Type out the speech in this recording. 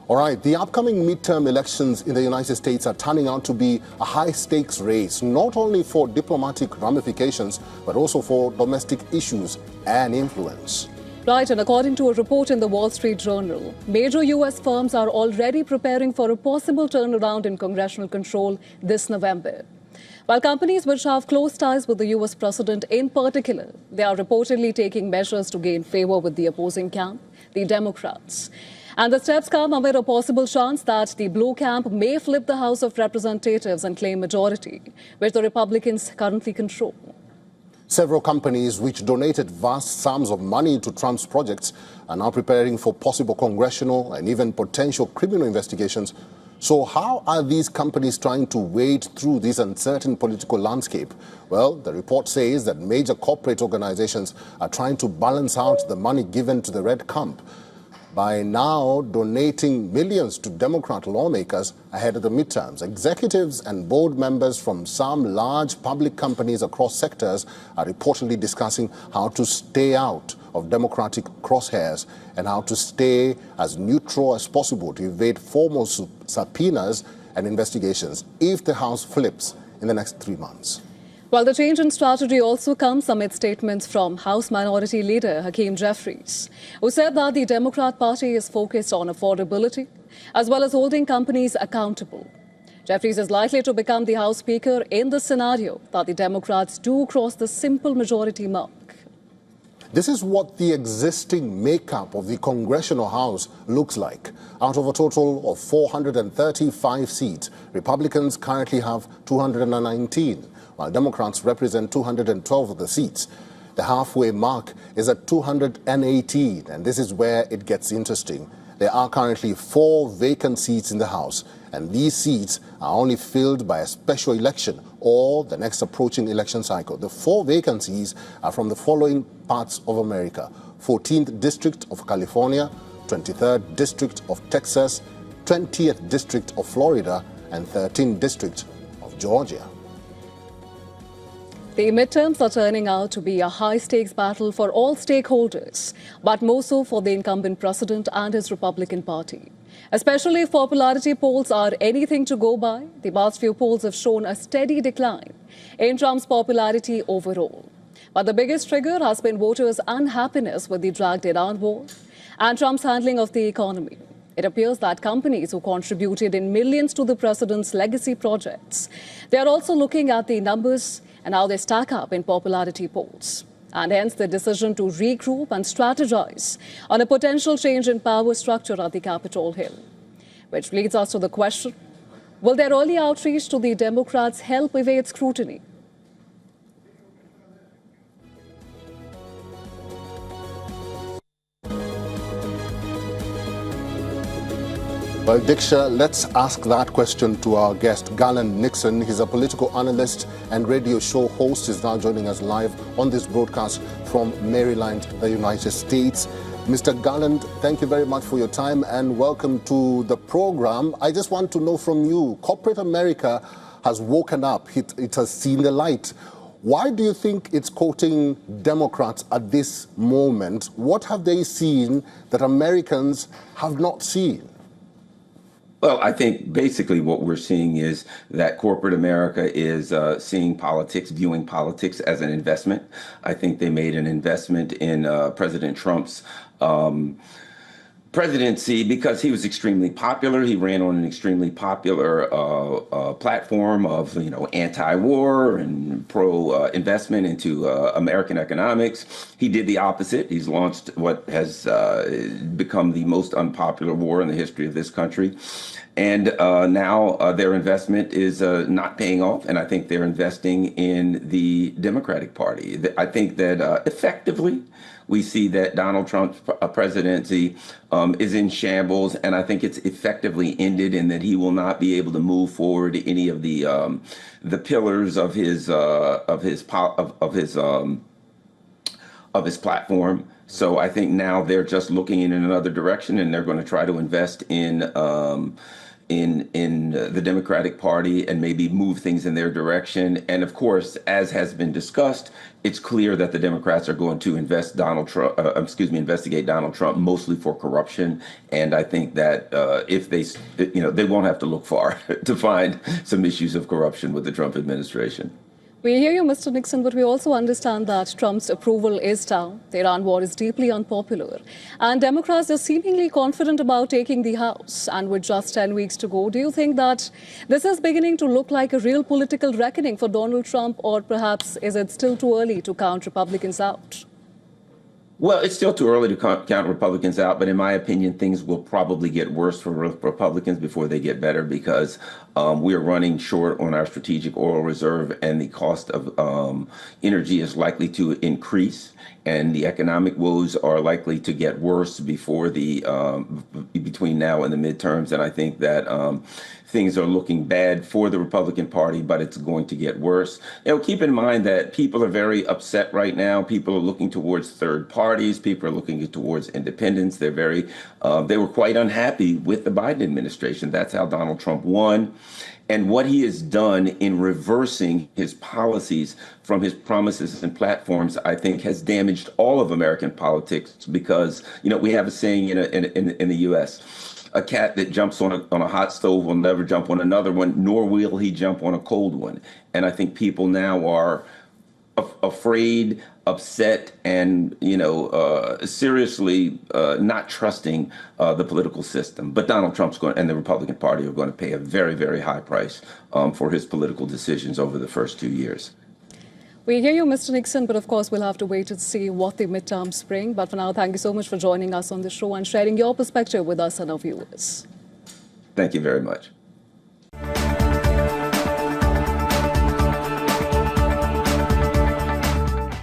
All right, the upcoming midterm elections in the United States are turning out to be a high-stakes race, not only for diplomatic ramifications, but also for domestic issues and influence. Right, and according to a report in the Wall Street Journal, major U.S. firms are already preparing for a possible turnaround in congressional control this November. While companies which have close ties with the U.S. president in particular, they are reportedly taking measures to gain favor with the opposing camp, the Democrats. And the steps come amid a possible chance that the blue camp may flip the House of Representatives and claim majority, which the Republicans currently control. Several companies which donated vast sums of money to Trump's projects are now preparing for possible congressional and even potential criminal investigations. So how are these companies trying to wade through this uncertain political landscape? Well, the report says that major corporate organizations are trying to balance out the money given to the red camp by now donating millions to Democrat lawmakers ahead of the midterms. Executives and board members from some large public companies across sectors are reportedly discussing how to stay out of Democratic crosshairs and how to stay as neutral as possible to evade formal subpoenas and investigations if the House flips in the next 3 months. Well, the change in strategy also comes amid statements from House Minority Leader Hakeem Jeffries, who said that the Democrat Party is focused on affordability as well as holding companies accountable. Jeffries is likely to become the House Speaker in the scenario that the Democrats do cross the simple majority mark. This is what the existing makeup of the Congressional House looks like. Out of a total of 435 seats, Republicans currently have 219, while Democrats represent 212 of the seats. The halfway mark is at 218, and this is where it gets interesting. There are currently 4 vacant seats in the House, and these seats are only filled by a special election or the next approaching election cycle. The 4 vacancies are from the following parts of America: 14th District of California, 23rd District of Texas, 20th District of Florida, and 13th District of Georgia. The midterms are turning out to be a high-stakes battle for all stakeholders, but more so for the incumbent president and his Republican Party. Especially if popularity polls are anything to go by, the past few polls have shown a steady decline in Trump's popularity overall. But the biggest trigger has been voters' unhappiness with the dragged Iran war and Trump's handling of the economy. It appears that companies who contributed in millions to the president's legacy projects, they are also looking at the numbers and how they stack up in popularity polls. And hence the decision to regroup and strategize on a potential change in power structure at the Capitol Hill. Which leads us to the question, will their early outreach to the Democrats help evade scrutiny? Well, Diksha, let's ask that question to our guest, Garland Nixon. He's a political analyst and radio show host. He's now joining us live on this broadcast from Maryland, the United States. Mr. Garland, thank you very much for your time and welcome to the program. I just want to know from you, corporate America has woken up. It has seen the light. Why do you think it's quoting Democrats at this moment? What have they seen that Americans have not seen? Well, I think basically what we're seeing is that corporate America is seeing politics, viewing politics as an investment. I think they made an investment in President Trump's presidency because he was extremely popular. He ran on an extremely popular platform of, anti-war and pro-investment into American economics. He did the opposite. He's launched what has become the most unpopular war in the history of this country. And now their investment is not paying off. And I think they're investing in the Democratic Party. I think that effectively, we see that Donald Trump's presidency is in shambles, and I think it's effectively ended in that he will not be able to move forward any of the pillars of his platform. So I think now they're just looking in another direction, and they're going to try to invest in in the Democratic Party and maybe move things in their direction. And of course, as has been discussed, it's clear that the Democrats are going to investigate Donald Trump mostly for corruption. And I think that if they won't have to look far to find some issues of corruption with the Trump administration. We hear you, Mr. Nixon, but we also understand that Trump's approval is down. The Iran war is deeply unpopular. And Democrats are seemingly confident about taking the House. And with just 10 weeks to go, do you think that this is beginning to look like a real political reckoning for Donald Trump? Or perhaps is it still too early to count Republicans out? Well, it's still too early to count Republicans out, but in my opinion, things will probably get worse for Republicans before they get better because we are running short on our strategic oil reserve and the cost of energy is likely to increase. And the economic woes are likely to get worse before between now and the midterms. And I think that things are looking bad for the Republican Party, but it's going to get worse. Keep in mind that people are very upset right now. People are looking towards third parties. People are looking towards independents. They were quite unhappy with the Biden administration. That's how Donald Trump won. And what he has done in reversing his policies from his promises and platforms, I think, has damaged all of American politics because, we have a saying in the U.S., a cat that jumps on a hot stove will never jump on another one, nor will he jump on a cold one. And I think people now are afraid, upset, and seriously not trusting the political system. But Donald Trump's and the Republican Party are going to pay a very, very high price for his political decisions over the first 2 years. We hear you, Mr. Nixon, but of course we'll have to wait and see what the midterms bring. But for now, thank you so much for joining us on the show and sharing your perspective with us and our viewers. Thank you very much.